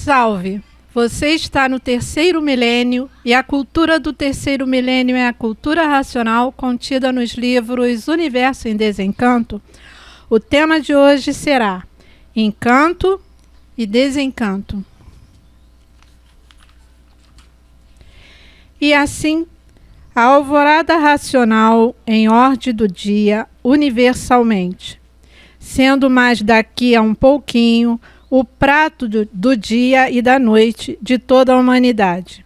Salve! Você está no terceiro milênio e a cultura do terceiro milênio é a cultura racional contida nos livros Universo em Desencanto. O tema de hoje será Encanto e Desencanto. E assim, a alvorada racional em ordem do dia universalmente, sendo mais daqui a um pouquinho o prato do dia e da noite de toda a humanidade.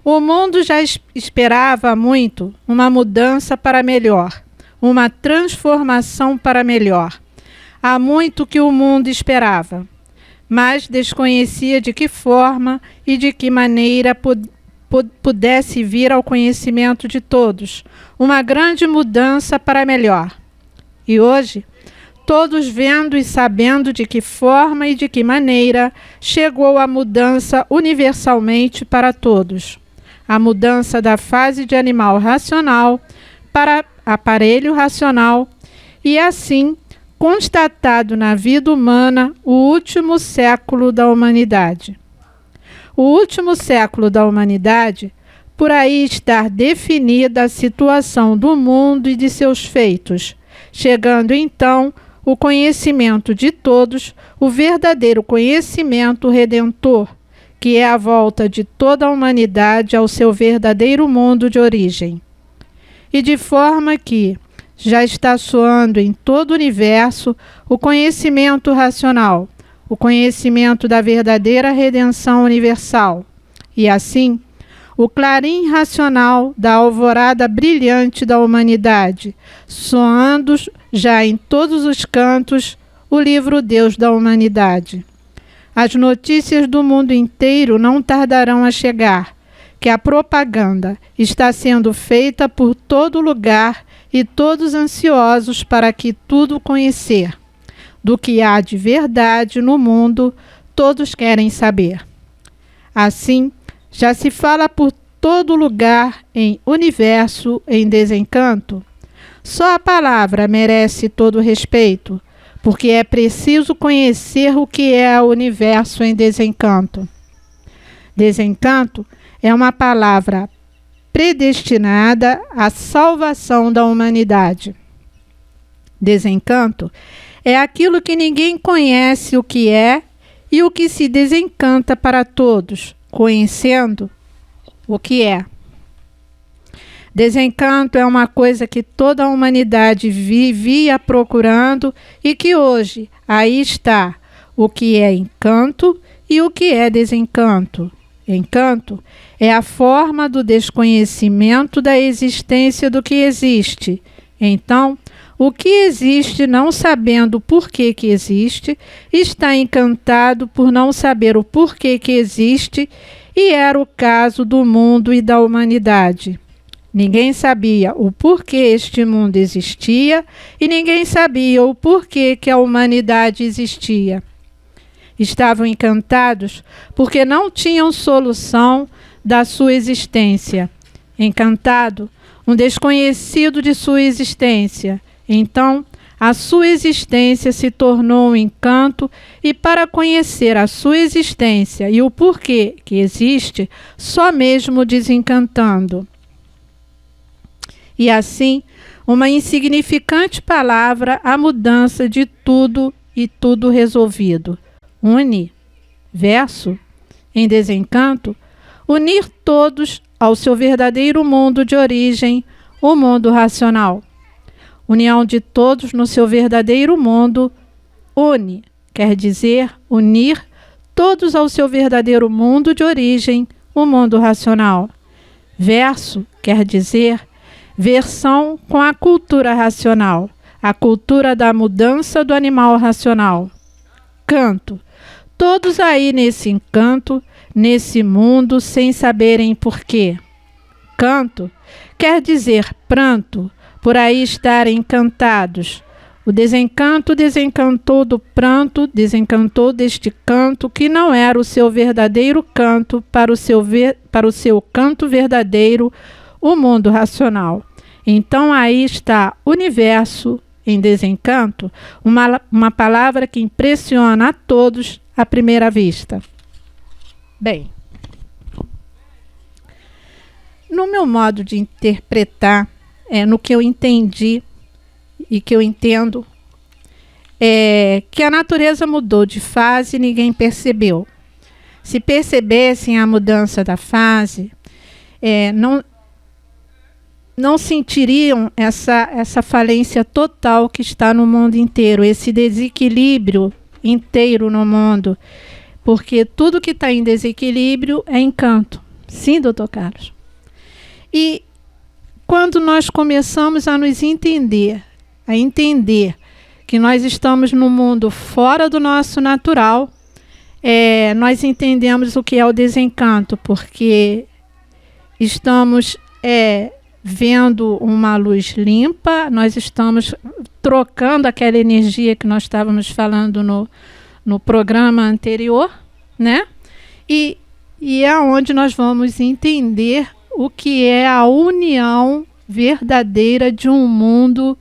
O mundo já esperava há muito uma mudança para melhor, uma transformação para melhor. Há muito que o mundo esperava, mas desconhecia de que forma e de que maneira pudesse vir ao conhecimento de todos uma grande mudança para melhor. E hoje, todos vendo e sabendo de que forma e de que maneira chegou a mudança universalmente para todos. A mudança da fase de animal racional para aparelho racional e assim constatado na vida humana o último século da humanidade. O último século da humanidade, por aí estar definida a situação do mundo e de seus feitos, chegando então o conhecimento de todos, o verdadeiro conhecimento redentor, que é a volta de toda a humanidade ao seu verdadeiro mundo de origem. E de forma que já está soando em todo o universo o conhecimento racional, o conhecimento da verdadeira redenção universal. E assim, o clarim racional da alvorada brilhante da humanidade, soando já em todos os cantos o livro Deus da humanidade. As notícias do mundo inteiro não tardarão a chegar, que a propaganda está sendo feita por todo lugar e todos ansiosos para que tudo conhecer. Do que há de verdade no mundo, todos querem saber. Assim, já se fala por todo lugar em universo em desencanto. Só a palavra merece todo respeito, porque é preciso conhecer o que é o universo em desencanto. Desencanto é uma palavra predestinada à salvação da humanidade. Desencanto é aquilo que ninguém conhece o que é e o que se desencanta para todos, conhecendo o que é. Desencanto é uma coisa que toda a humanidade vivia procurando e que hoje aí está o que é encanto e o que é desencanto. Encanto é a forma do desconhecimento da existência do que existe. Então, o que existe, não sabendo por que existe, está encantado por não saber o porquê que existe, e era o caso do mundo e da humanidade. Ninguém sabia o porquê este mundo existia e ninguém sabia o porquê que a humanidade existia. Estavam encantados porque não tinham solução da sua existência. Encantado, um desconhecido de sua existência. Então, a sua existência se tornou um encanto e para conhecer a sua existência e o porquê que existe, só mesmo desencantando. E assim, uma insignificante palavra, a mudança de tudo e tudo resolvido. Verso, em desencanto, unir todos ao seu verdadeiro mundo de origem, o mundo racional. União de todos no seu verdadeiro mundo, quer dizer unir todos ao seu verdadeiro mundo de origem, o mundo racional. Verso, quer dizer versão com a cultura racional, a cultura da mudança do animal racional. Canto, todos aí nesse encanto, nesse mundo, sem saberem porquê. Canto quer dizer pranto, por aí estarem encantados. O desencanto desencantou do pranto, desencantou deste canto que não era o seu verdadeiro canto para o seu canto verdadeiro, o mundo racional. Então aí está universo em desencanto, uma palavra que impressiona a todos à primeira vista. Bem, no meu modo de interpretar, no que eu entendi e que eu entendo, que a natureza mudou de fase e ninguém percebeu. Se percebessem a mudança da fase, não sentiriam essa falência total que está no mundo inteiro, esse desequilíbrio inteiro no mundo, porque tudo que está em desequilíbrio é encanto. Sim, doutor Carlos. E quando nós começamos a nos entender, a entender que nós estamos num mundo fora do nosso natural, nós entendemos o que é o desencanto, porque estamos vendo uma luz limpa, nós estamos trocando aquela energia que nós estávamos falando no programa anterior, né? E é onde nós vamos entender o que é a união verdadeira de um mundo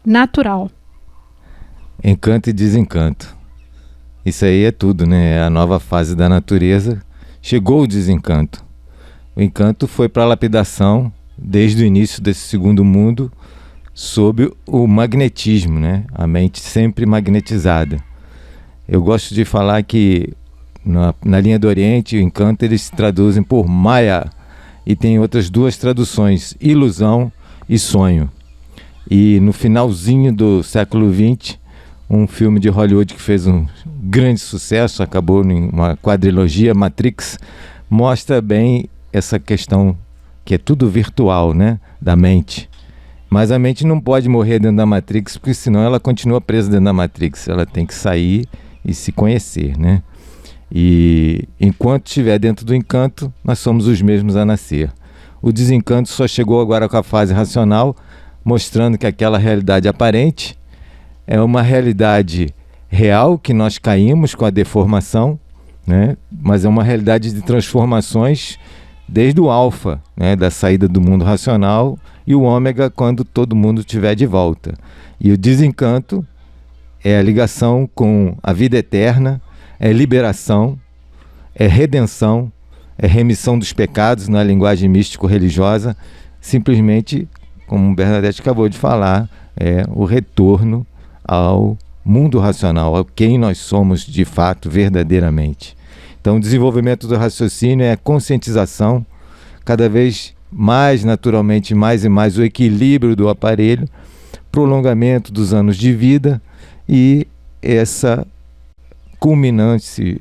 natural. Encanto e desencanto. Isso aí é tudo, né? É a nova fase da natureza. Chegou o desencanto. O encanto foi para a lapidação desde o início desse segundo mundo sob o magnetismo, né? A mente sempre magnetizada. Eu gosto de falar que na linha do Oriente, o encanto eles se traduzem por Maya, e tem outras duas traduções, ilusão e sonho. E no finalzinho do século XX, um filme de Hollywood que fez um grande sucesso, acabou em uma quadrilogia, Matrix, mostra bem essa questão que é tudo virtual, né, da mente. Mas a mente não pode morrer dentro da Matrix, porque senão ela continua presa dentro da Matrix. Ela tem que sair e se conhecer, né? E enquanto estiver dentro do encanto, nós somos os mesmos a nascer. O desencanto só chegou agora com a fase racional, mostrando que aquela realidade aparente é uma realidade real, que nós caímos com a deformação, né? Mas é uma realidade de transformações desde o alfa, né, da saída do mundo racional, e o ômega quando todo mundo estiver de volta. E o desencanto é a ligação com a vida eterna, é liberação, é redenção, é remissão dos pecados na linguagem místico-religiosa, simplesmente, como Bernadette acabou de falar, é o retorno ao mundo racional, a quem nós somos de fato, verdadeiramente. Então, o desenvolvimento do raciocínio é a conscientização, cada vez mais naturalmente, mais e mais o equilíbrio do aparelho, prolongamento dos anos de vida e essa culminante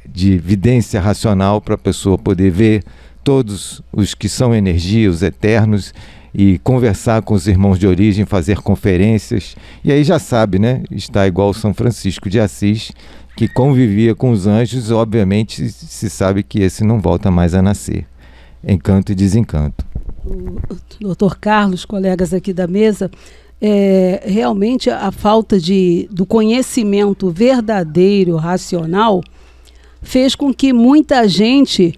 de evidência racional para a pessoa poder ver todos os que são energia, os eternos, e conversar com os irmãos de origem, fazer conferências. E aí já sabe, né? Está igual São Francisco de Assis, que convivia com os anjos, obviamente se sabe que esse não volta mais a nascer. Encanto e desencanto. O doutor Carlos, colegas aqui da mesa, realmente a falta do conhecimento verdadeiro, racional, fez com que muita gente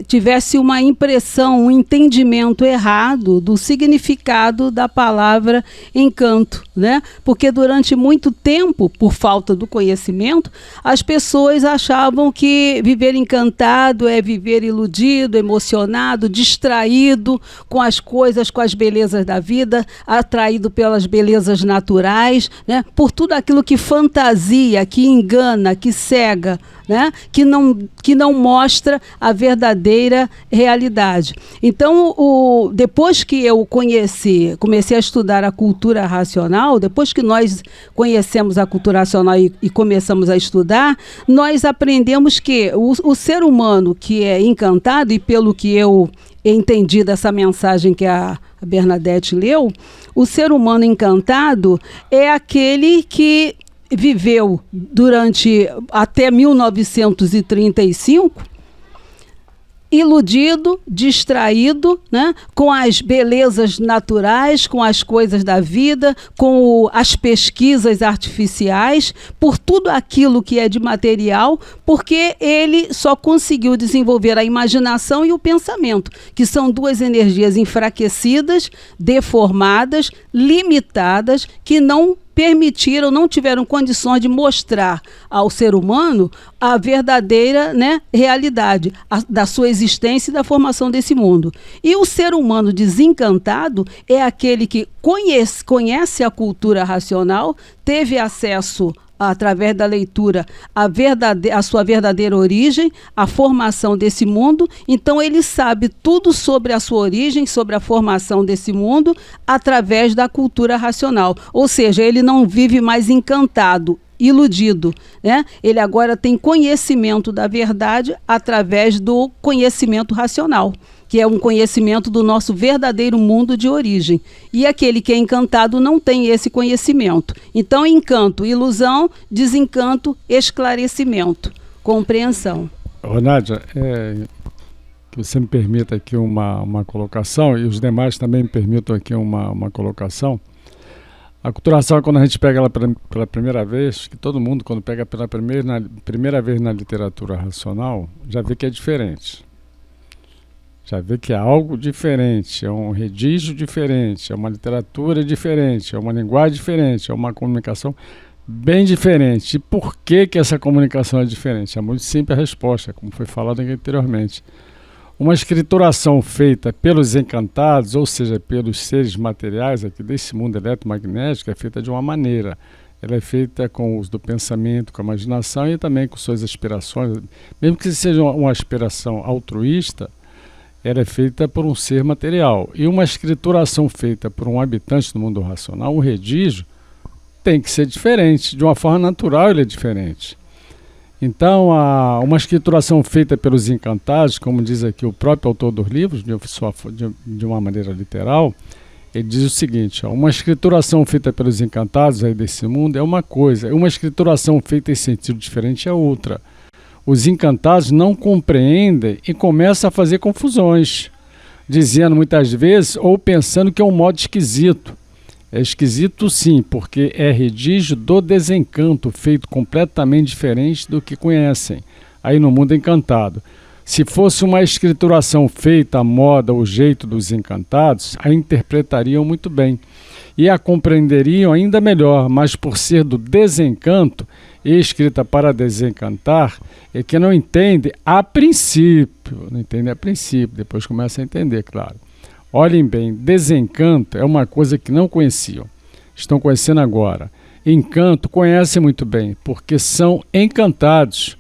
tivesse uma impressão, um entendimento errado do significado da palavra encanto, né? Porque durante muito tempo, por falta do conhecimento, as pessoas achavam que viver encantado é viver iludido, emocionado, distraído com as coisas, com as belezas da vida, atraído pelas belezas naturais, né? Por tudo aquilo que fantasia, que engana, que cega, né? Que não mostra a verdadeira realidade. Então, depois que eu comecei a estudar a cultura racional, depois que nós conhecemos a cultura racional e começamos a estudar, nós aprendemos que o ser humano que é encantado, e pelo que eu entendi dessa mensagem que a Bernadette leu, o ser humano encantado é aquele que viveu durante até 1935, iludido, distraído, né, com as belezas naturais, com as coisas da vida, com as pesquisas artificiais, por tudo aquilo que é de material, porque ele só conseguiu desenvolver a imaginação e o pensamento, que são duas energias enfraquecidas, deformadas, limitadas, que não permitiram, não tiveram condições de mostrar ao ser humano a verdadeira, né, realidade da sua existência e da formação desse mundo. E o ser humano desencantado é aquele que conhece a cultura racional, teve acesso através da leitura a sua verdadeira origem, a formação desse mundo. Então ele sabe tudo sobre a sua origem, sobre a formação desse mundo, através da cultura racional. Ou seja, ele não vive mais encantado, iludido, né? Ele agora tem conhecimento da verdade através do conhecimento racional, que é um conhecimento do nosso verdadeiro mundo de origem. E aquele que é encantado não tem esse conhecimento. Então, encanto, ilusão; desencanto, esclarecimento, compreensão. Nádia, que você me permita aqui uma colocação, e os demais também me permitam aqui uma colocação. A cultura racional, quando a gente pega ela pela primeira vez, que todo mundo, quando pega pela primeira vez na literatura racional, já vê que é diferente. Já vê que é algo diferente, é um redígio diferente, é uma literatura diferente, é uma linguagem diferente, é uma comunicação bem diferente. E por que essa comunicação é diferente? É muito simples a resposta, como foi falado aqui anteriormente. Uma escrituração feita pelos encantados, ou seja, pelos seres materiais aqui desse mundo eletromagnético, é feita de uma maneira. Ela é feita com o uso do pensamento, com a imaginação e também com suas aspirações. Mesmo que seja uma aspiração altruísta, ela é feita por um ser material. E uma escrituração feita por um habitante do mundo racional, um redígio, tem que ser diferente. De uma forma natural ele é diferente. Então, uma escrituração feita pelos encantados, como diz aqui o próprio autor dos livros, de uma maneira literal, ele diz o seguinte: uma escrituração feita pelos encantados aí desse mundo é uma coisa, uma escrituração feita em sentido diferente é outra. Os encantados não compreendem e começam a fazer confusões, dizendo muitas vezes ou pensando que é um modo esquisito. É esquisito sim, porque é redígio do desencanto, feito completamente diferente do que conhecem aí no mundo encantado. Se fosse uma escrituração feita à moda, o jeito dos encantados, a interpretariam muito bem e a compreenderiam ainda melhor, mas por ser do desencanto e escrita para desencantar, é que não entende a princípio, depois começa a entender, claro. Olhem bem, desencanto é uma coisa que não conheciam, estão conhecendo agora. Encanto conhecem muito bem, porque são encantados.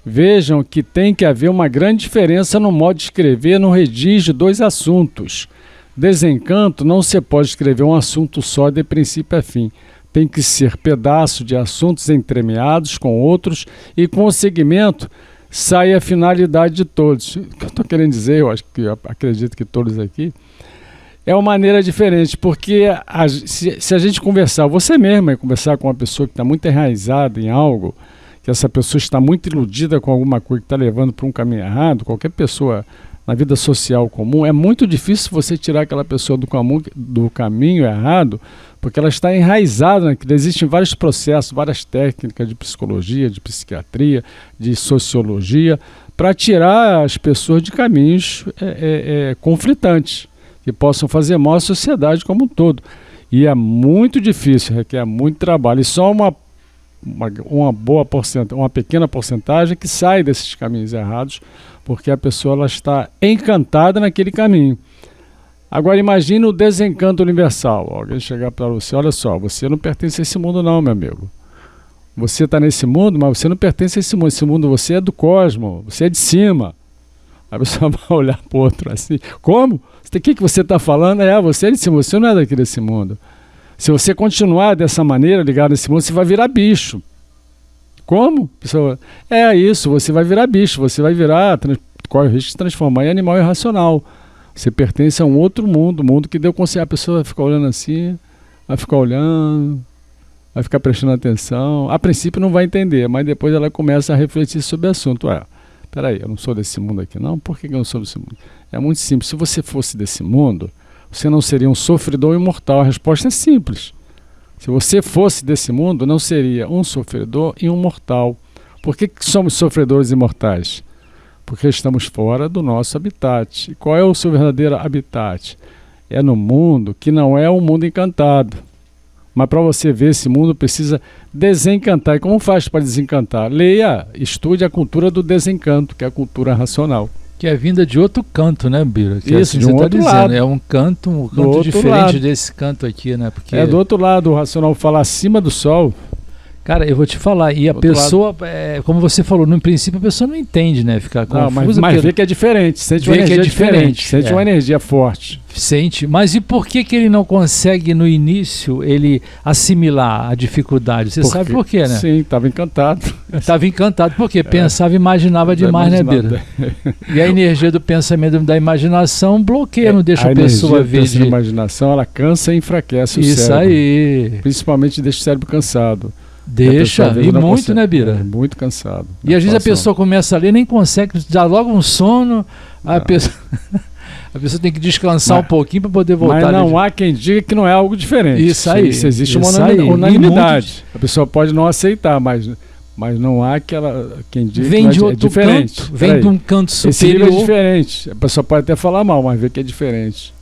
Vejam que tem que haver uma grande diferença no modo de escrever, no redígio dois assuntos. Desencanto não se pode escrever um assunto só de princípio a fim. Tem que ser pedaço de assuntos entremeados com outros e com o segmento sai a finalidade de todos. O que eu estou querendo dizer, eu acredito que todos aqui, é uma maneira diferente, porque se a gente conversar, você mesmo conversar com uma pessoa que está muito enraizada em algo, que essa pessoa está muito iludida com alguma coisa que está levando para um caminho errado, qualquer pessoa na vida social comum, é muito difícil você tirar aquela pessoa do caminho errado, porque ela está enraizada naquilo. Existem vários processos, várias técnicas de psicologia, de psiquiatria, de sociologia, para tirar as pessoas de caminhos conflitantes, que possam fazer mal à sociedade como um todo. E é muito difícil, requer muito trabalho. E só uma pequena porcentagem que sai desses caminhos errados, porque a pessoa ela está encantada naquele caminho. Agora imagine o desencanto universal. Alguém chegar para você: olha só, você não pertence a esse mundo não, meu amigo. Você está nesse mundo, mas você não pertence a esse mundo. Esse mundo você é do cosmos, você é de cima. A pessoa vai olhar para o outro assim: como? O que você está falando? Você é de cima, você não é daqui desse mundo. Se você continuar dessa maneira, ligado nesse mundo, você vai virar bicho. Como? Pessoa, isso, você vai virar bicho, você vai corre o risco de se transformar em animal irracional. Você pertence a um outro mundo, mundo que deu consciência. A pessoa vai ficar olhando assim, vai ficar olhando, vai ficar prestando atenção. A princípio não vai entender, mas depois ela começa a refletir sobre o assunto. Peraí, eu não sou desse mundo aqui não? Por que eu não sou desse mundo? É muito simples. Se você fosse desse mundo, você não seria um sofredor imortal. A resposta é simples. Se você fosse desse mundo, não seria um sofredor e um mortal. Por que somos sofredores imortais? Porque estamos fora do nosso habitat. E qual é o seu verdadeiro habitat? É no mundo que não é um mundo encantado. Mas para você ver esse mundo precisa desencantar. E como faz para desencantar? Leia, estude a cultura do desencanto, que é a cultura racional. Que é vinda de outro canto, né, Bira? Que Isso, assim de um você outro dizendo. lado. É um canto diferente lado. desse canto aqui, né? Porque, É do outro lado, o racional fala acima do sol. cara, eu vou te falar, e a Do outro pessoa, como você falou, no princípio a pessoa não entende, né? Fica Não, confusa. mas porque vê que é diferente, sente Vê uma que é energia diferente, diferente, sente é. uma energia forte. sente. Mas e por que ele não consegue, no início, ele assimilar a dificuldade? Você sabe por quê, né? Sim, estava encantado. Estava encantado, porque pensava e imaginava demais, né, Bira? E a energia do pensamento da imaginação bloqueia, não deixa a pessoa ver. A imaginação, ela cansa e enfraquece o Isso cérebro. aí. Principalmente deixa o cérebro cansado. Deixa, A pessoa, às vezes, e não muito, consegue. né, Bira? É, muito cansado. E às vezes a pessoa começa a ler e nem consegue, dá logo um sono, a pessoa tem que descansar um pouquinho para poder voltar. Mas não há quem diga que não é algo diferente. Isso aí. Isso existe uma Isso aí. unanimidade. A pessoa pode não aceitar, mas não há quem diga Vem que não de é outro diferente. canto, vem de um canto Esse livro superior. é diferente. A pessoa pode até falar mal, mas vê que é diferente.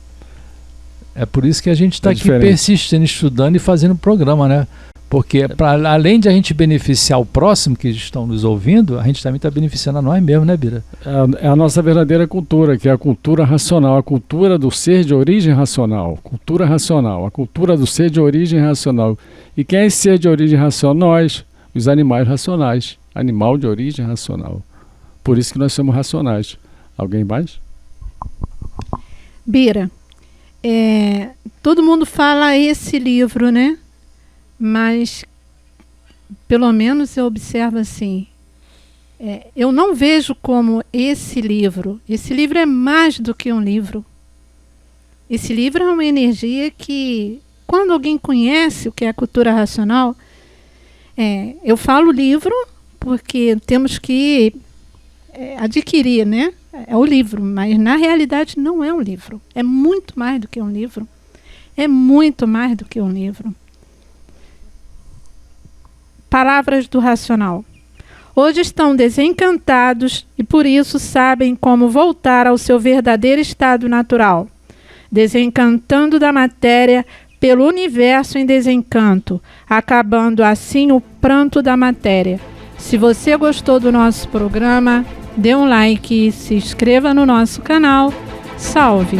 É por isso que a gente está É aqui diferente. persistindo, estudando e fazendo programa, né? Porque além de a gente beneficiar o próximo que estão nos ouvindo, a gente também está beneficiando a nós mesmos, né, Bira? É a nossa verdadeira cultura, que é a cultura racional, a cultura do ser de origem racional. Cultura racional, a cultura do ser de origem racional. E quem é esse ser de origem racional? Nós, os animais racionais. Animal de origem racional. Por isso que nós somos racionais. Alguém mais? Bira, todo mundo fala esse livro, né? Mas, pelo menos eu observo assim, eu não vejo como esse livro. Esse livro é mais do que um livro. Esse livro é uma energia que, quando alguém conhece o que é a cultura racional, eu falo livro porque temos que adquirir, né? É o livro, mas na realidade não é um livro. É muito mais do que um livro. É muito mais do que um livro. Palavras do racional. Hoje estão desencantados e por isso sabem como voltar ao seu verdadeiro estado natural, desencantando da matéria pelo universo em desencanto, acabando assim o pranto da matéria. Se você gostou do nosso programa, dê um like e se inscreva no nosso canal. Salve!